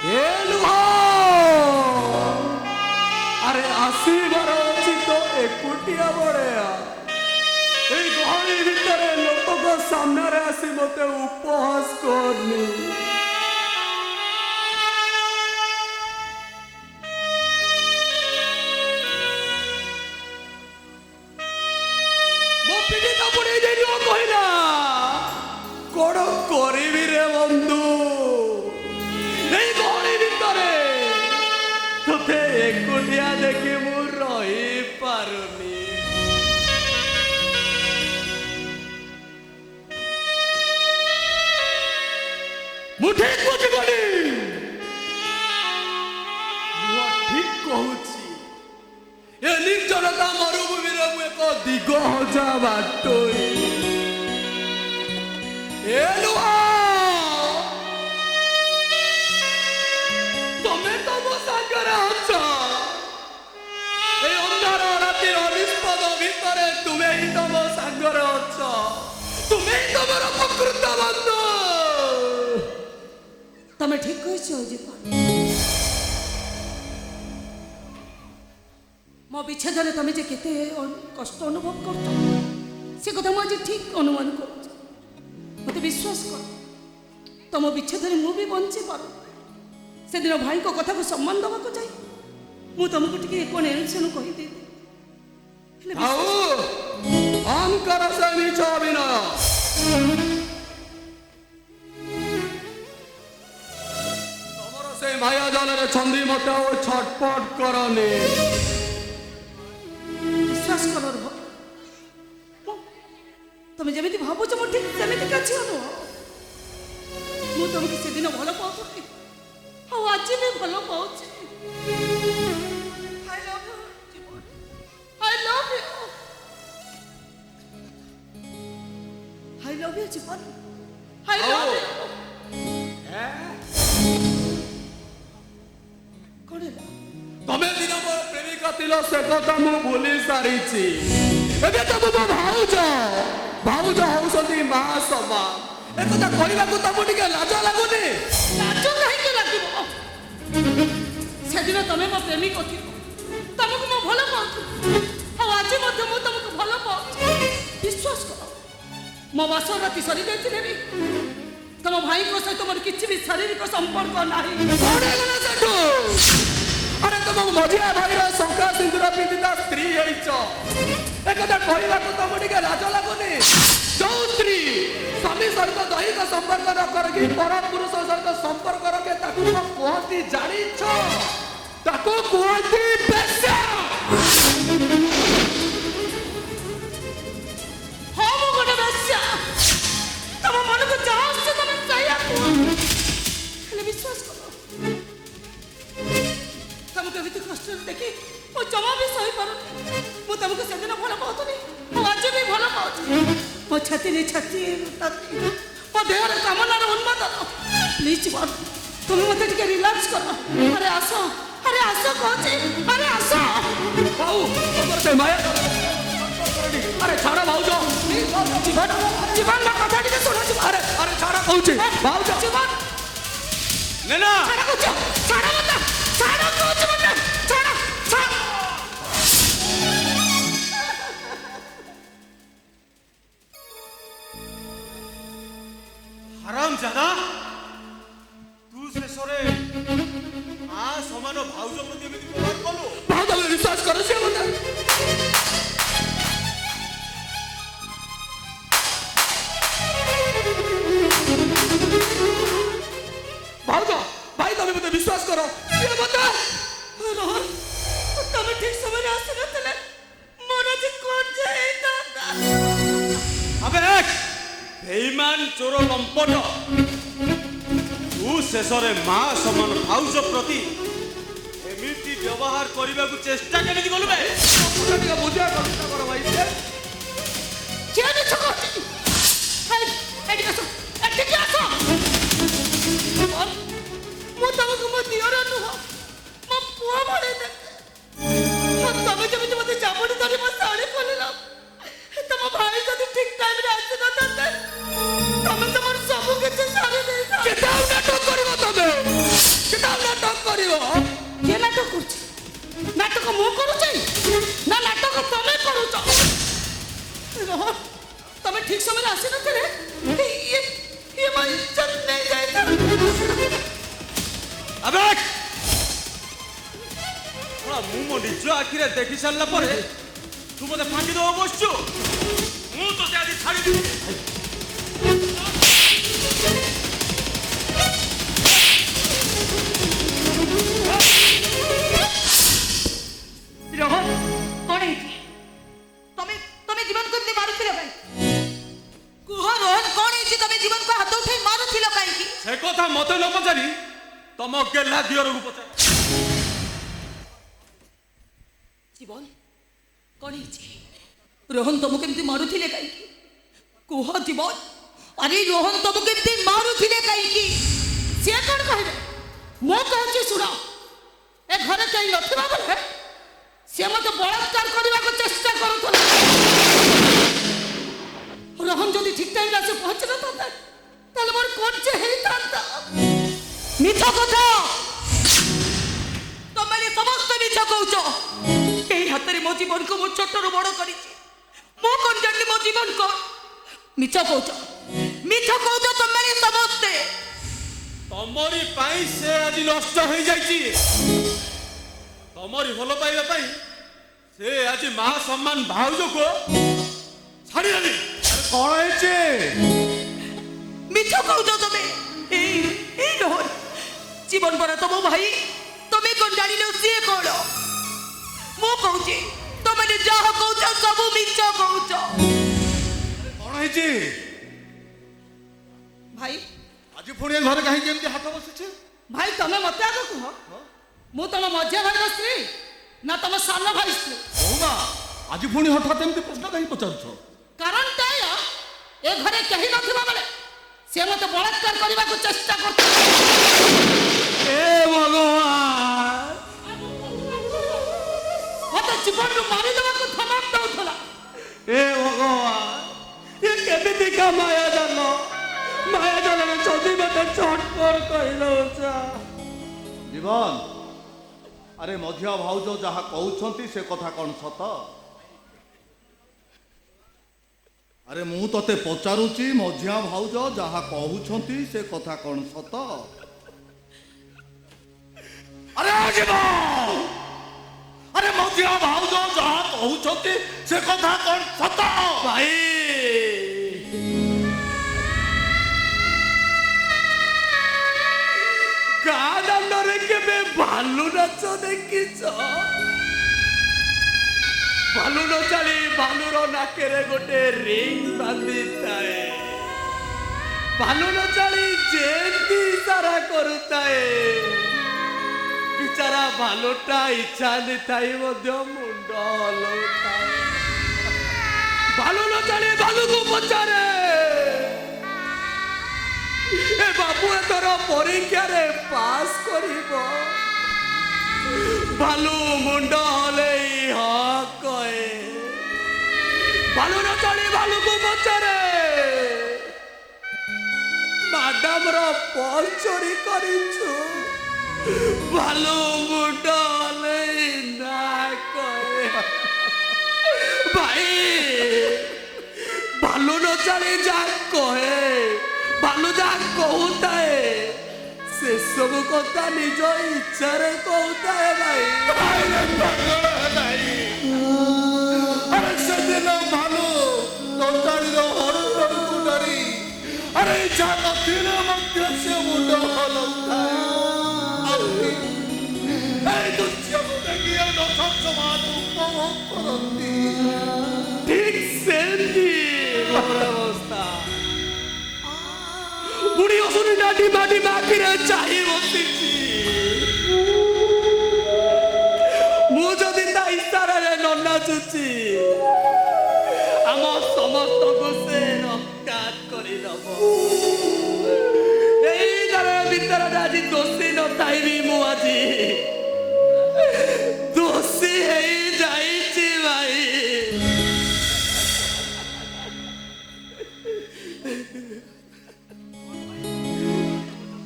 ଏ ଲୁହ ଆରେ ଆସିବାର ଅଛି ତ ଏକୁଟିଆ ବଢ଼େଆ এই গহଳି ଭିତରେ ଲୋକଙ୍କ ସାମ୍ନାରେ ଆସି ମତେ ଉପହାସ କରନି ମୋ ପିଠି ଚାପୁଡେଇ ଦେଇଯିବ କହିଲା କଣ କରିବି ରେ ବନ୍ଧୁ এই ଗହଳି ଭିତରେ ତୋତେ ଏକୁଟିଆ ଦେଖି ମୁଁ ରହିପାରୁନି ମୁଁ ଠିକ ବୁଝିଗଲି ମୁଁ ଠିକ କହୁଛି ଏ ନିର୍ଜନତା ମରୁଭୂମିରେ ମୁଁ ଏକ ଦିଗହଜା ବାଟୋଇ ଏ ଲୁହ ତମେ ତ ମୋ ସାଙ୍ଗରେ ଅଛ এই ଅନ୍ଧାର ରାତିର ନିଷ୍ପଦ ଭିତରେ ତୁମେ ହିଁ ତ ମୋ ସାଙ୍ଗରେ ଅଛ ତୁମେ ହିଁ ତ ମୋର ପ୍ରକୃତ ବନ୍ଧୁ তুমি ঠিক কইছো জীবন মো বিচ্ছেদরে তুমি যে কেতে কষ্ট অনুভব করছো সে কথা মু আজ ঠিক অনুমান করছি মতে বিশ্বাস কর তোম বিচ্ছেদরে মু বি বঞ্চি পারু সেদিন ভাইଙ୍କ কথাକୁ সম্মান দেବାକୁ চাই ମୁଁ ତମକୁ ଟିକେ কোন ଏନସନ କହି ଦେଇ ଆଉ ଅହଂକାର ସେ ମିଛ ଅଭିନୟ ସେ ମାୟା ଜାଲରେ ଛନ୍ଦି ମତେ ଆଉ ଛଟପଟ କରନି বিশ্বাস কর তুমি যেମିତି ভাবুছ ମୁଁ ঠিক ସେମିତି କିଛି ନୁହଁ ମୁଁ ତମକୁ ସେଦିନ ଭଲ ପାଉଥିଲି ଆଉ ଆଜି ବି ଭଲ ପାଉଛି I love you I love you Jibon I love you ତମେ ଦିନ ମୋର ପ୍ରେମିକା ଥିଲ ସେ କଥା ମୁଁ ଭୁଲି ସାରିଛି ଏବେ ତ ମୋ ଭାଉଜ ହଉଛନ୍ତି ମା ସମାନ ଏକଥା କହିବାକୁ ତମକୁ ଟିକେ ଲାଜ ଲାଗୁନି ଲାଜ କାହିଁକି ଲାଗିବ ସେଦିନ ତମେ ମୋ ପ୍ରେମିକ ଥିଲ ତମକୁ ମୁଁ ଭଲ ପାଉଥିଲି ଆଉ ଆଜି ମଧ୍ୟ ମୁଁ ତମକୁ ଭଲ ପାଉଛି ବିଶ୍ୱାସ କର ମୋ ବାସ ରାତି ସରି ଯାଇଥିଲେ ବି ତମ ଭାଇଙ୍କ ସହିତ ମୋର କିଛି ବି ଶାରୀରିକ ସମ୍ପର୍କ ନାହିଁ ସେଠୁ আরে তোমার মঝিয়া ভাইর শঙ্কা সিন্দুর পিন্ধিতা স্ত্রী হইছ একথা কহিବାକୁ ତମକୁ ଟିକେ ଲାଜ ଲାଗୁନି ଯୋଉ ସ୍ତ୍ରୀ ସ୍ୱାମୀ ସହିତ ଦୈହିକ ସମ୍ପର୍କ ନ କରିକି ପର ପୁରୁଷ ସହିତ ସମ୍ପର୍କ ରଖେ ତାକୁ କଣ କୁହନ୍ତି ଜାଣିଛ ତାକୁ କୁହନ୍ତି ବେଶ୍ୟା ହଁ ମୁଁ ଗୋଟେ ବେଶ୍ୟା ତମ ମନକୁ ଯାହା ଆସୁଛି ତମେ ସେଇଆ କୁହ ହେଲେ ବିଶ୍ୱାସ କର ତମକୁ ଏମିତି କଷ୍ଟରେ ଦେଖି ମୁଁ ଜମା ବି ସହିପାରୁନି ମୁଁ ତମକୁ ସେଦିନ ଭଲ ପାଉଥିଲି ଆଉ ଆଜି ବି ଭଲ ପାଉଛି ମୋ ଛାତିରେ ଛାତି ମୋ ଦେହରେ କାମନାର ଉନ୍ମାଦନ ପ୍ଲିଜ୍ তুমি মতে ଟିକେ রিল্যাক্স করো আরে আসো কହୁଛି আরে আস বাউ তোমার সে মায়া আরে ছাড়া ভাউজ জীবন না কথা ଟିକେ ଶୁଣ আরে আরে ছাড়া কହୁଛି ভাউজ জীবন নেনা ছাড়া কହୁଛ ছাড়া মতে ছাড়া কହୁଛି মতে ছাড়া ছাড়া হারাম জাদা তু শেষরে মা সমান ভাউজ প্রতি এমনি ব্যবহার কলু ভাউজ বিশ্বাস করো সে মতে ভাউজ ভাই তুমি মতে বিশ্বাস করো সে মতে রোহন তুমি ঠিক সময় আসতে নଥିଲେ মোর আজ কোন যাই দাদা আবে এক বেঈমান চোর লম্পট তু শেষরে মা সমান ভাউজ প্রতি এমিতি ব্যবহার করিବାକୁ চেষ্টা কেমিতি কলু বে ଟିକେ ବୁଝିବା କଷ୍ଟ କର ଭାଇ কে মিছ করছি এদিকে আসো এদিকে আসো ମୁଁ ତମକୁ ମୋ ଦିଅର ନୁହଁ ମୋ ପୁଅ ଭଳି ଦେଖେ ତମେ ଯେମିତି ମତେ ଚାବୁଡ଼ି ଧରି ମୋ ଶାଢ଼ୀ ଖୋଲିଲ ତମ ଭାଇ ଯଦି ଠିକ ଟାଇମରେ ଆସିନଥାନ୍ତେ ତମେ ତମର ସବୁ କିଛି ସାରି ଦେଇଥାନ୍ତେ କେତେ ଆଉ ନାଟକ କରିବ ତମେ କେତେ ଆଉ ନାଟକ ମୁଁ କରୁଛି ନା ନାଟକ ତମେ କରୁଛ? ରୋହନ ତମେ ଠିକ ସମୟରେ ଆସିନଥିଲେ ଇଏ ମୋ ଇଜ୍ଜତ ନେଇ ଯାଇଥାନ୍ତା। ଆବେ ମୁଁ ମୋ ନିଜ ଆଖିରେ ଦେଖି ସାରିଲା ପରେ ତୁ ମତେ ଫାଙ୍କି ଦେବ ବସଛୁ। ମୁଁ ତୋତେ ଆଜି ଛାଡ଼ିଦେବି। ରୋହନ କଣ ହେଇଛି? ତମେ ଜୀବନକୁ ଏମିତି ମାରୁଥିଲ କାହିଁକି? କୁହ ରୋହନ କଣ ହେଇଛି? ତମେ ଜୀବନକୁ ହାତ ଉଠେଇ ମାରୁଥିଲ କାହିଁକି? ସେ କଥା ମତେ ନ ପଚାରି ତମ ଗେହ୍ଲା ଦିଅରକୁ ପଚାର। ଜୀବନ କଣ ହେଇଛି? ରୋହନ ତମକୁ ଏମିତି ମାରୁଥିଲେ କାହିଁକି? କୁହ ଜୀବନ। ଆରେ ରୋହନ ତମକୁ ଏମିତି ମାରୁଥିଲେ କାହିଁକି? ସିଏ କଣ କହିବେ? ମୁଁ କହୁଛି ଶୁଣ, ଏ ଘରେ କେହି ନଥିବା ବେଳେ ସିଏ ମତେ ବଳାତ୍କାର କରିବାକୁ ଚେଷ୍ଟା କରୁଥିଲା। ରୋହନ ଯଦି ଠିକ ଟାଇମରେ ଆସି ପହଞ୍ଚି ନଥାନ୍ତା ତାହେଲେ ମୋର କଣ ଯେ ହେଇଥାନ୍ତା? ମିଛ କଥା, ତମେ ସମସ୍ତେ ମିଛ କହୁଛ। এই হাতের মো জীবনকে মো ছোটর বড় করেছি। মো কোন জানি মো জীবন কো মিছ কହୁଛ ତମେ ସମସ୍ତେ। ତମରି ପାଇଁ ସେ ଆଜି ନଷ୍ଟ ହେଇଯାଇଛି। ତମରି ଭଲ ପାଇବା ପାଇଁ ସେ ଆଜି ମା ସମ୍ମାନ ଭାଉଜକୁ ଛାଡ଼ିଦେଲି। କଣ ହେଇଛି? মিছ কହୁଛ ତମେ। এই রোহন জীবন পরা তম ভাই, তুমি কোন জানিল সিଏ কোন? ମୁଁ କହୁଛି ତମେ ଯାହା କହୁଛ ସବୁ ମିଛ କହୁଛ। କଣ ହେଇଛି? ଭାଇ ଆଜି ପୁଣି ଏ ଘରେ କାହିଁକି ଏମିତି ହାତ ବସିଛି? ଭାଇ ତମେ ମତେ ଆଗ କୁହ, ମୁଁ ତମ ମଝିଆ ଭାଇର ସ୍ତ୍ରୀ ନା ତମ ସାନ ଭାଇ ସ୍ତ୍ରୀ? ହଉମା ଆଜି ପୁଣି ହଠାତ୍ ଏମିତି ପ୍ରଶ୍ନ କାହିଁ ପଚାରୁଛ? କାରଣଟା ଏଇଆ, ଏ ଘରେ କେହି ନଥିବା ବେଳେ ସେ ମତେ ବଳାତ୍କାର କରିବାକୁ ଚେଷ୍ଟା କରୁଥିଲା। ଏ ଭଗବାନ, ମତେ ଜୀବନରୁ ମାରିଦେବାକୁ ଧମକ ଦଉଥିଲା। ଏ ଭଗବାନ, ଏ କେମିତିକା ମାୟାଜାଲ? ମାୟାଜାଲରେ ଯଦି ମତେ ଚଟପଟ କରିଦଉଛ। ଜୀବନ, ଆରେ ମଝିଆ ଭାଉଜ ଯାହା କହୁଛନ୍ତି ସେ କଥା କଣ ସତ? ଆରେ ମୁଁ ତତେ ପଚାରୁଛି, ମଝିଆ ଭାଉଜ ଯାହା କହୁଛନ୍ତି ସେ କଥା କଣ ସତ? ଆରେ ଜୀବନ, ଆରେ ମଝିଆ ଭାଉଜ ଯାହା କହୁଛନ୍ତି ସେ କଥା କଣ ସତ? ଭାଇ ଗାଁ ଦାଣ୍ଡରେ କେବେ ଭାଲୁ ନାଚ ଦେଖିଛ? ଭାଲୁ ନଚାଳି ଭାଲୁର ନାକେରେ ଗୋଟେ ରିଙ୍ଗ ବାନ୍ଧିଥାଏ। ଭାଲୁ ନଚାଳି ଯେମିତି ଇଶାରା କରୁଥାଏ, ବିଚାରା ଭାଲୁଟା ଇଚ୍ଛା ନେଇଥାଇ ମଧ୍ୟ ମୁଣ୍ଡ ହଲଉଥାଏ। ଭାଲୁ ନଚାଳି ଭାଲୁକୁ ପଚାରେ, ଏ ବାବୁ ଏଥର ପରୀକ୍ଷାରେ ପାସ୍ କରିବ? ଭାଲୁ ମୁଣ୍ଡ ହଲେଇ ହଁ କହେ। ଭାଲୁ ନଚାଳି ଭାଲୁକୁ ପଚାରେ, ମ୍ୟାଡାମର ପର୍ସ ଚୋରି କରିଛୁ? ଭାଲୁ ମୁଣ୍ଡ ହଲେଇ ନା କହେ। ଭାଇ ଭାଲୁ ନଚାଳି ଯାହା କହେ, ଭାଲୁ ଯାହା କହୁଥାଏ ସେସବୁ କଥା ନିଜ ଇଚ୍ଛାରେ କହୁଥାଏ। ଭାଇ ଆରେ ସେଦିନ ଭାଲୁ ନଚାଳିର ହରଣକୁ ଡରି ଆରେ ଇଚ୍ଛା ନଥିଲେ ମଧ୍ୟ ସେ ମୁଣ୍ଡ ହଲଉଥାଏ। ଏଇ ଦୃଶ୍ୟକୁ ଦେଖି ଦର୍ଶକ ସମାଜ ଉପଭୋଗ କରନ୍ତି। ଠିକ ସେମିତି ମୋର ଅବସ୍ଥା। ବୁଢୀ ଅସୁରୀ ନାଟି ମାଟି ମାଟିରେ ଚାହିଁ ବସିଛି। ମୁଁ ଯଦି ତା ଇଶାରାରେ ନ ନାଚୁଛି, ଆମ ସମସ୍ତଙ୍କୁ ସେ ରକ୍ତାତ କରିଦବ। ଏଇ ଘର ଭିତରେ ଆଜି ଦୋଷୀ ନଥାଇ ବି ମୁଁ ଆଜି ଦୋଷୀ ହେଇଯାଇଛି। ଭାଇ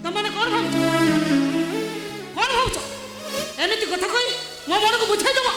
ତମେ କଣ ଭାବୁଛ? ଏମିତି କଥା କହି ମୋ ମନକୁ ବୁଝେଇ ଦେବ